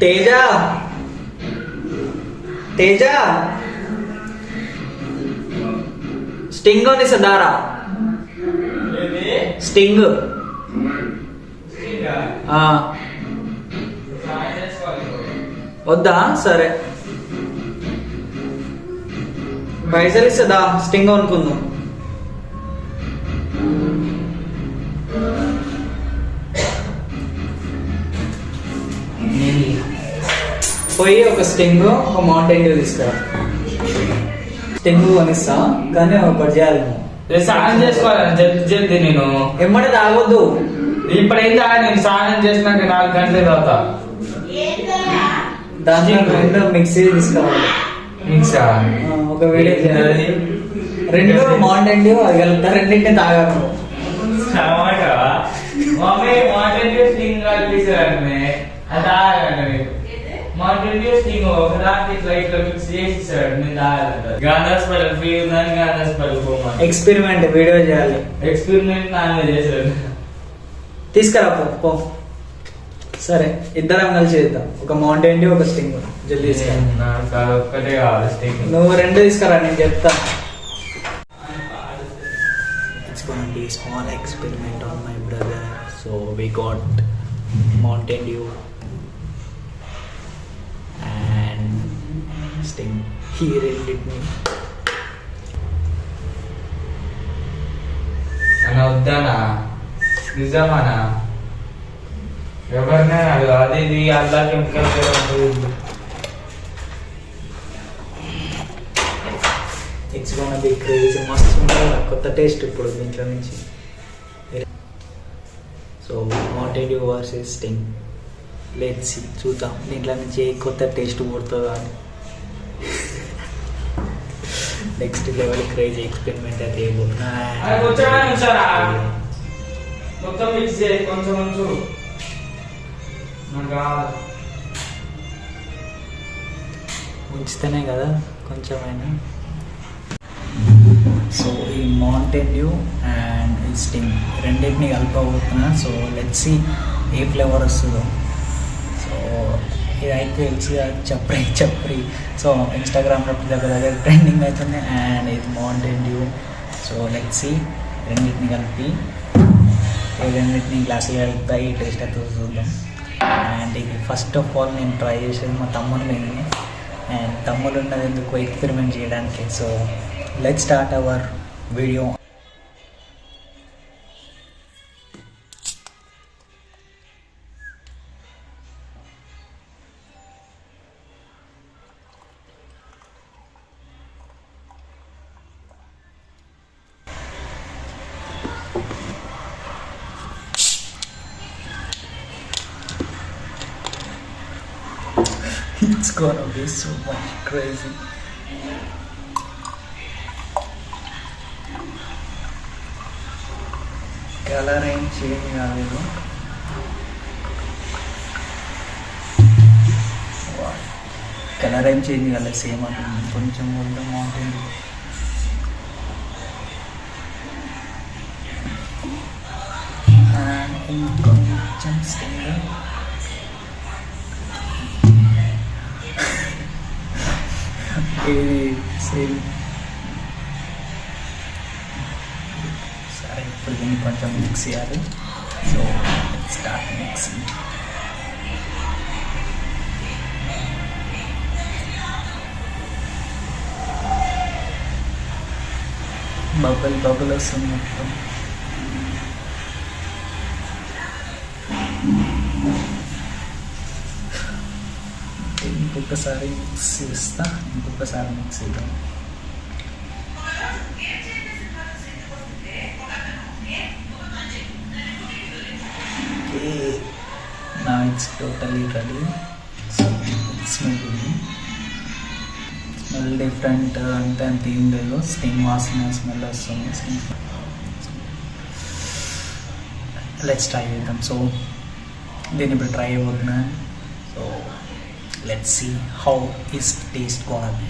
Teja Teja sting ఉంది సదారా sting వద్దా సరే పైసలు ఇస్తుందా స్టింగ్ అనుకుందాం పోయి ఒక స్టింగ్ ఒక మౌంటైన్ డ్యూ తీసుకురా స్టింగ్ కొనిస్తా కానీ ఒకటి చేయాలి స్నానం చేసుకోవాలి జల్దీ జల్దీ నేను ఎమ్మడే తాగొద్దు ఇప్పుడు ఏం తాగా నేను స్నానం చేసినాక 4 గంటలే తాగుతా దాంట్లో రెండు మిక్సీ తీసుకోవాలి మిక్సా ఒక వీడియో చేయాలి రెండు మౌంటైన్ డ్యూ అది కలుపుతా రెండింటిని తాగాను మమ్మీ మౌంటైన్ డ్యూ స్టింగ్ కలిపేసారంటే అది తాగాలంట మౌంటైన్ డ్యూ స్టింగ్ ఒక దాంట్లో ఇట్లా ఇట్లా మిక్స్ చేసి ఇస్తాడు నేను తాగాలంట గాంధాస్పల్ ఫ్రీ ఉందని గాంధాస్పల్ పోమని ఎక్స్పెరిమెంట్ వీడియో చేయాలి ఎక్స్పెరిమెంట్ నాన్న చేశాడు తీసుకురా పో సరే ఇద్దరం కలిసి చేద్దాం ఒక మౌంటైన్ డ్యూ ఒక స్టింగ్ జల్దీ తీసుకురా ఒక్కటే కావాలి స్టింగ్ నువ్వు రెండు తీసుకురా నేను చెప్తా it's gonna be small experiment on my brother so we got Mountain Dew and Sting హీ రెండిట్ మీ అన్న వద్దానా నిజమానా ఎవరినే అది ఇది అల్లా chemical it's gonna be crazy మస్తు ఉంటుంది కొత్త టేస్ట్ ఇప్పుడు దీంట్లో నుంచి so Mountain Dew versus Sting let's see చూద్దాం దీంట్లో నుంచి కొత్త టేస్ట్ పుడుతుందా అని నెక్స్ట్ లెవెల్ క్రేజీ ఎక్స్పెరిమెంట్ అయితే మొత్తం మిక్స్ చేయి కొంచెం ఉంచు ఉంచితేనే కదా కొంచెమైనా సో ఈ మౌంటైన్ డ్యూ అండ్ ఈ స్టింగ్ రెండింటిని కలపబోతున్నా సో లెట్స్ సీ ఏ ఫ్లేవర్ వస్తుందో సో ఇదైతే తెలిసి చప్రీ చప్రీ సో ఇన్స్టాగ్రామ్లో దగ్గర ట్రెండింగ్ అవుతుంది అండ్ ఇది Mountain Dew so let's see రెండింటిని కలిపి రెండింటిని గ్లాసులు కలుపుతాయి టేస్ట్ అయితే చూద్దాం అండ్ ఇది ఫస్ట్ ఆఫ్ ఆల్ నేను ట్రై చేసేది మా తమ్ముడు మీద అండ్ తమ్ముడు ఉన్నది ఎందుకు ఎక్స్పెరిమెంట్ చేయడానికి so let's start our video It's gonna be so much crazy. Colour ఏం చేంజ్ కాలేదు కలర్ ఏం చేంజ్ కాలేదు సేమ్ అంటుంది కొంచెం కూడా మౌంటైన్ అండ్ ఇంకొంచెం స్టింగ్ ఇది సేమ్ సరే ఇప్పుడు దీన్ని కొంచెం మిక్స్ చేయాలి so start mixing bubble bubble వస్తుంది మొత్తం ఇంకొకసారి మిక్స్ చేస్తా ఇంకొకసారి మిక్స్ చేద్దాం now it's totally ready so it's smelling smell different అంటే అంత ఏం లేదు స్టింగ్ వాసన స్మెల్ వస్తుంది లెట్స్ ట్రై చేద్దాం సో దీన్ని ఇప్పుడు ట్రై అయిపోతున్నా so let's see how is taste gonna be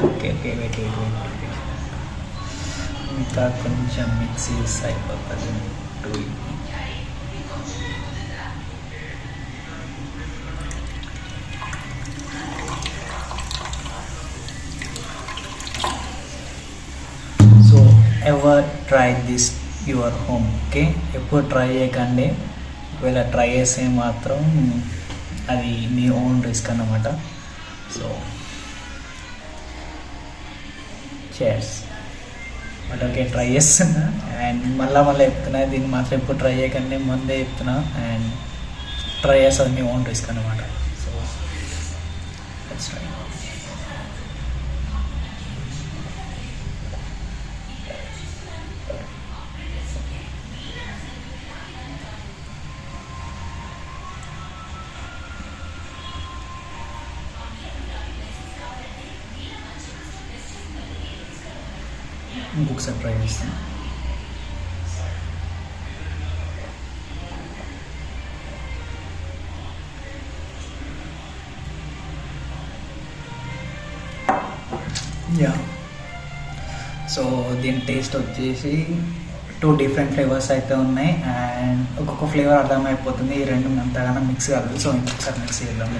okay wait ఇంకా కొంచెం మిక్సీ అయిపోతుంది దిస్ యువర్ హోమ్. ఓకే, ఎప్పుడు ట్రై చేయకండి. ఒకవేళ ట్రై చేస్తే మాత్రం అది మీ ఓన్ రిస్క్ అన్నమాట. So cheers. But okay, try చేస్తున్నా అండ్ మళ్ళీ చెప్తున్నా, దీన్ని మాత్రం ఎప్పుడు ట్రై చేయకండి, ముందే చెప్తున్నా. అండ్ ట్రై చేస్తుంది మీ ఓన్ రిస్క్ అన్నమాట. So let's try. ఇంకొకసారి ట్రై చేస్తాను. యా, సో దీని టేస్ట్ వచ్చేసి 2 డిఫరెంట్ ఫ్లేవర్స్ అయితే ఉన్నాయి అండ్ ఒక్కొక్క ఫ్లేవర్ అర్థమైపోతుంది. ఈ రెండు అంతగానో మిక్స్ కాదు. సో ఇంకొకసారి మిక్స్ చేద్దాం.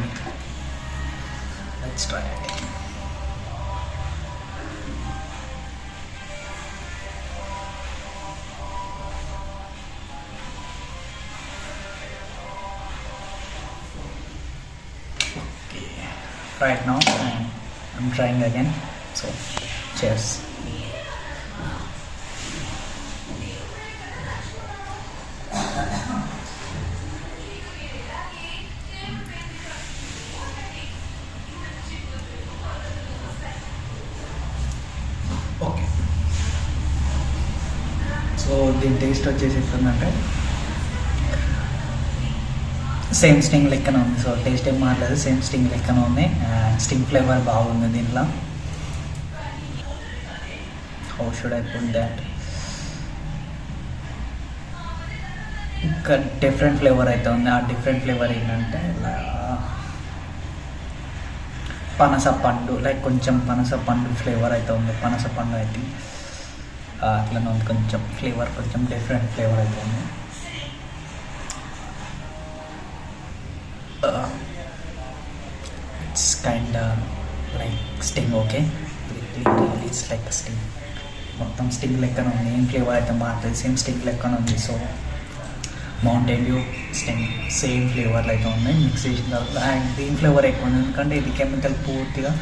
Let's try. Right now and I'm trying again. So cheers. Okay, so దీని టేస్ట్ వచ్చేసి ఎట్లుందంటే సేమ్ స్టింగ్ లెక్కన ఉంది. సో టేస్ట్ ఏం మారలేదు, సేమ్ స్టింగ్ లెక్కన ఉంది. స్టింగ్ ఫ్లేవర్ బాగుంది దీంట్లో. How should I put that? ఇంకా డిఫరెంట్ ఫ్లేవర్ అయితే ఉంది. ఆ డిఫరెంట్ ఫ్లేవర్ ఏంటంటే పనస పండు, లైక్ కొంచెం పనస పండు ఫ్లేవర్ అయితే ఉంది. పనస పండు అయితే అట్లనే ఉంది. కొంచెం ఫ్లేవర్, కొంచెం డిఫరెంట్ ఫ్లేవర్ అయితే ఉంది. It's kind of like sting. Okay, literally it's like a sting. మొత్తం స్టింగ్ లెక్కన ఉంది. ఏం ఫ్లేవర్ అయితే మారుతుంది, సేమ్ స్టింగ్ లెక్కన ఉంది. So Mountain Dew Sting same ఫ్లేవర్లు అయితే ఉన్నాయి. మిక్స్ చేసిన తర్వాత అండ్ దీని ఫ్లేవర్ ఎక్కువ ఉంది, ఎందుకంటే ఇది కెమికల్, పూర్తిగా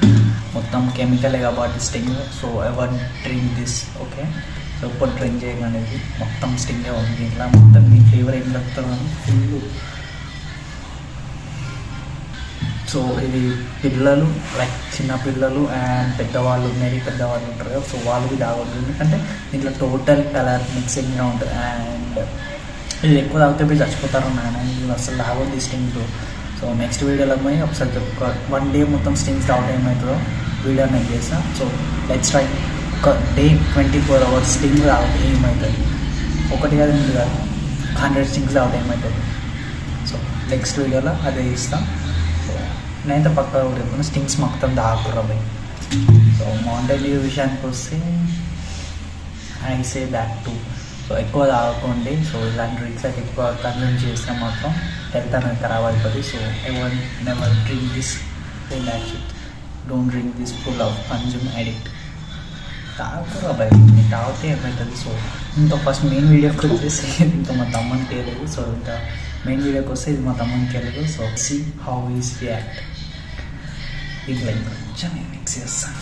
మొత్తం కెమికలే కాబట్టి sting. So ever drink this. Okay, so ఇప్పుడు డ్రింక్ చేయగానే మొత్తం స్టింగే ఉంది. ఇట్లా మొత్తం దీని ఫ్లేవర్ ఏం దొరుకుతుంది ఫుల్. సో ఇది పిల్లలు, లైక్ చిన్న పిల్లలు అండ్ పెద్దవాళ్ళు, మేరీ పెద్దవాళ్ళు ఉంటారు కదా, సో వాళ్ళు తాగొద్దు. ఎందుకంటే దీంట్లో టోటల్ కలర్ మిక్సింగ్గా ఉంటుంది అండ్ ఇది ఎక్కువ తాగితే పోయి చచ్చిపోతారు నాయన. ఇది అసలు తాగొద్దు స్టింగ్. సో నెక్స్ట్ వీడియోలో పోయి ఒకసారి 1 డే మొత్తం స్టింగ్స్ తాగడం ఏమవుతుందో వీడియో నేను చేస్తాను. So let's try. ఒక డే 24 hours స్టింగ్ తాగితే ఏమవుతుంది? ఒకటి కాదు, 2 కాదు, 100 స్టింగ్స్ తాగితే ఏమవుతుంది? సో నెక్స్ట్ వీడియోలో అదే ఇస్తాం. నేనైతే పక్కా కూడా చెప్తున్నా, స్టింగ్స్ మొత్తం తాగుతుర్రా పోయి. సో మౌంటైన్ డ్యూ విషయానికి వస్తే I say that two. So ఎక్కువ తాగకండి. సో ఇలాంటి డ్రింక్స్ అయితే ఎక్కువ కన్జ్యూమ్ చేస్తే మాత్రం హెల్త్ అనేది ఖరాబ్ అయిపోతుంది. So never drink this. That's it. Don't drink this full of consume addict. తాగుతుర్రా భయ్, తాగితే ఏమవుతుంది? సో ఇంకా ఫస్ట్ మెయిన్ వీడియోకి వచ్చేసి ఇంకా మా తమ్మనికి వెళ్ళదు. సో ఇంకా మెయిన్ వీడియోకి వస్తే ఇది మా తమ్మనికి వెళ్ళదు. So see how is react. ఇట్లా కొంచెం నేను మిక్స్ చేస్తాను.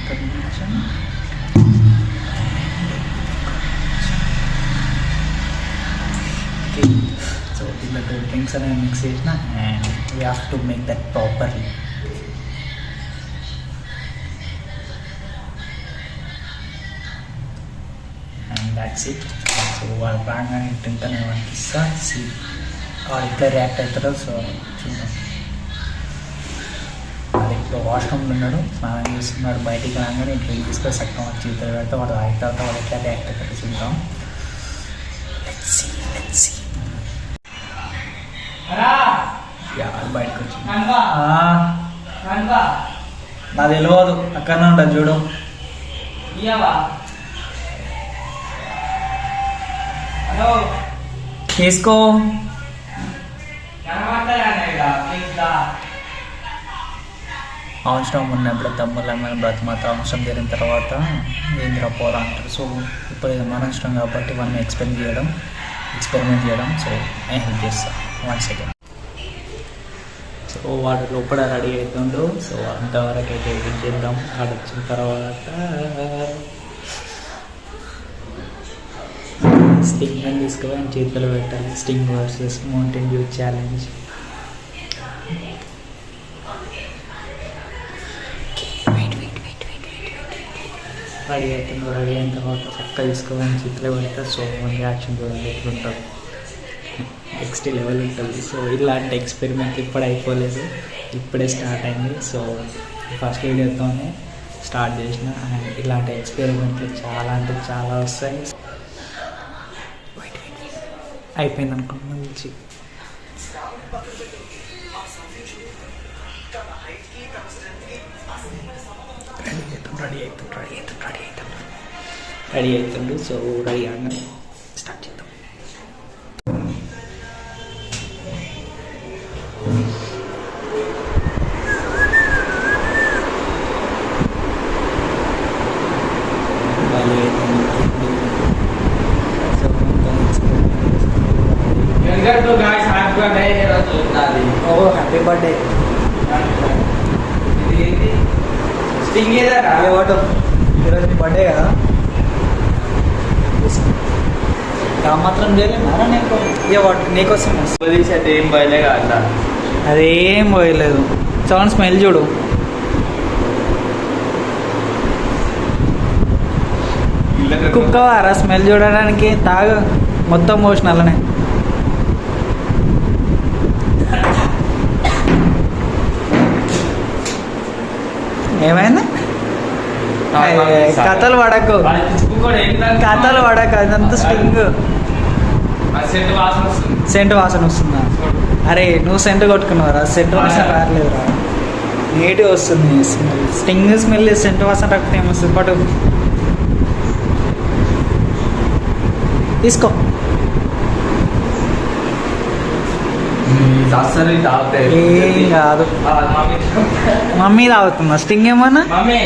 కొంచెం ఓకే. సో దీంట్లో 2 డ్రింక్స్ అనేవి మిక్స్ చేసిన and we have to make that properly. And that's it. So వాళ్ళ ప్రాణాన్ని డ్రింక్ అనేవి అనిపిస్తా. సీ వాడు ఇట్లా రియాక్ట్ అవుతారో. సో చూద్దాం. అది ఇప్పుడు వాష్రూమ్లో ఉన్నాడు, స్నానం చేస్తున్నాడు. బయటికి రాగానే డ్రింక్ తీసుకొని చక్కగా వచ్చి ఇద్దరు పెడితే వాడు తాగిన తర్వాత వాడు ఎట్లా రియాక్ట్ అవుతారో చూద్దాం. అది బయటకు వచ్చింది. నా తెలియదు, అక్కడనే ఉంటుంది చూడు. తీసుకో. అవసరం ఉన్నప్పుడు తమ్ముళ్ళమైన బ్రతిమాత అవసరం జరిగిన తర్వాత ఏంద్ర పోరా అంటారు. సో ఇప్పుడు ఇది మన అవసరం కాబట్టి మనం ఎక్స్పెరిమెంట్ చేయడం. సో నేను హెల్ప్ చేస్తాను 1 సెకండ్. సో వాడు లోపల రెడీ అవుతుండు. సో అంతవరకు అయితే వెయిట్ చేద్దాం. వాడు వచ్చిన తర్వాత స్టింగ్ అని తీసుకుని చేతులు పెట్టాలి. Sting versus Mountain Dew challenge. Ready అవుతుందో రెడీ అయిన తర్వాత చక్కగా తీసుకొని చేతిలో పెడతారు. సో మన యాక్షన్ చూడండి ఎట్లుంటుంది, నెక్స్ట్ లెవెల్ ఉంటుంది. సో ఇలాంటి ఎక్స్పెరిమెంట్ ఇప్పుడు అయిపోలేదు, ఇప్పుడే స్టార్ట్ అయింది. సో ఫస్ట్ వీడియోతోనే స్టార్ట్ చేసిన. అండ్ ఇలాంటి ఎక్స్పెరిమెంట్లు చాలా అంటే చాలా వస్తాయి. అయిపోయింది అనుకుంటున్నాను మంచి. రెడీ అవుతుండు. సో రెడీ అనగానే స్టార్ట్ చేద్దాం. Happy birthday. స్టింగ్ ఏదన్నా వాటర్ ఈరోజు నీ బర్త్డే కదా, మాత్రం చేయలేనా నీకు? ఇక వాటర్ నీకోసం అది ఏం బయలే కాదు, అదేం పోయలేదు. సౌండ్ స్మెల్ చూడు. కుక్క వారా స్మెల్ చూడడానికి? తాగు మొత్తం పోసిన అలానే. ఏమైంది? కథలు పడకు, కథలు పడకు. అదంతా స్టింగ్. సెంట్ వాసన వస్తుందా? అరే నువ్వు సెంట్ కొట్టుకున్నావురా, సెంట్ వాసన రాలేదురా, నీట్గా వస్తుంది స్మెల్. స్టింగ్ స్మెల్ సెంట్ వాసన రాకపోతే ఏమొస్తుంది? పట్టు తీసుకో. ఏం కాదు, మమ్మీ తాగుతున్నా. స్టింగ్ ఏమన్నా మమ్మీ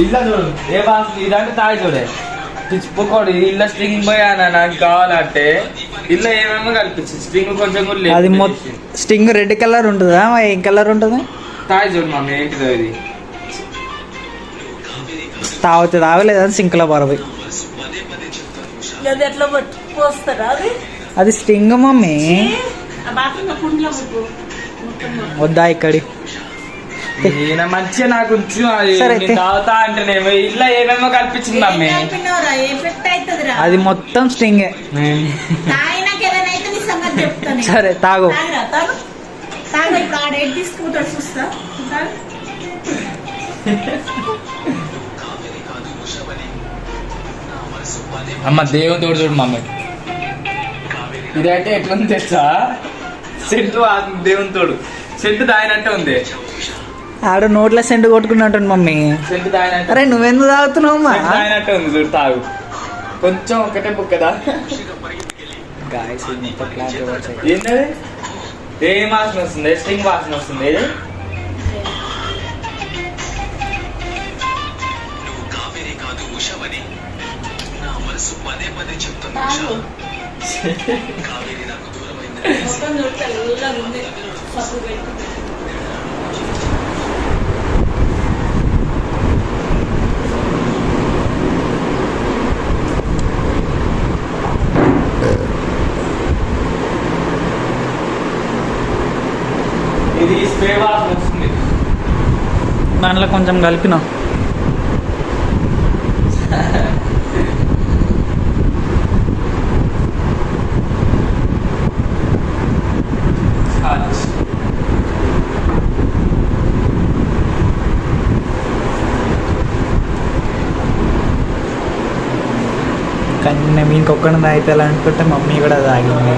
ఇట్లా చూడు, ఏ బాగా ఇదంటే తాగి చూడే పిచ్చిపోకోడు. ఇల్లు స్ట్రింగ్ పోయానా నాకు కావాలంటే ఇల్లు ఏమేమో కల్పించి స్ట్రింగ్ కొంచెం కూడా అది స్టింగ్ రెడ్ కలర్ ఉంటుందా, ఏం కలర్ ఉంటుంది? తాగి చూడు మమ్మీ, ఏంటిదో ఇది? తాగలేదా సింక్లో పరవి. అది స్టింగ్ మమ్మీ. వద్దా ఇక్కడి మంచిగా నాకు తాగుతా అంటేనేమో ఇట్లా ఏమేమో కల్పించింది మమ్మీ. అది మొత్తం స్టింగే. సరే తాగు. అమ్మ దేవుని తోడు చూడు మమ్మీ, ఇదైతే ఎట్లుంది తెచ్చా? సెంటు దేవుని తోడు సెంటు దాయినట్టే ఉంది. ఆడ నోట్ల సెంటు కొట్టుకున్నట్టు మమ్మీ. సెంటు దాయినట్టు. అరే నువ్వెందుకు తాగుతున్నావు? దాయినట్టే ఉంది చూడు, తాగు కొంచెం ఒకటే బుక్కదా. ఏంటది? ఏం వాసన వస్తుంది? స్టింగ్ వాసన వస్తుంది. ఇది స్ప్రే వాసన వస్తుంది. దాంట్లో కొంచెం కలిపిన. కానీ నేను ఇంకొకటి తాగితే అనుకుంటే మమ్మీ కూడా తాగింది.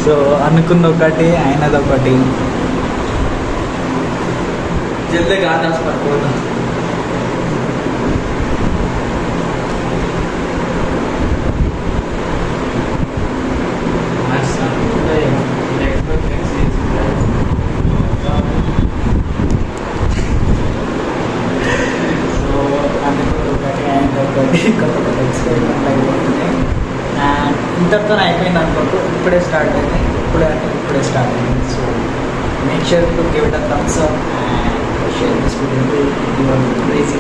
సో అనుకుంది ఒకటి, అయినది ఒకటి. జల్దీ గాదాస్ పడిపోతాం. ఇంతటితో అయిపోయింది అనుకోకు, ఇప్పుడే స్టార్ట్ అయింది, ఇప్పుడే స్టార్ట్ అయింది. So make sure to give it a thumbs up and share this video to your crazy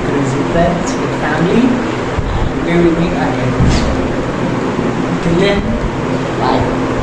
friends with family. We will meet again. So, till then, bye.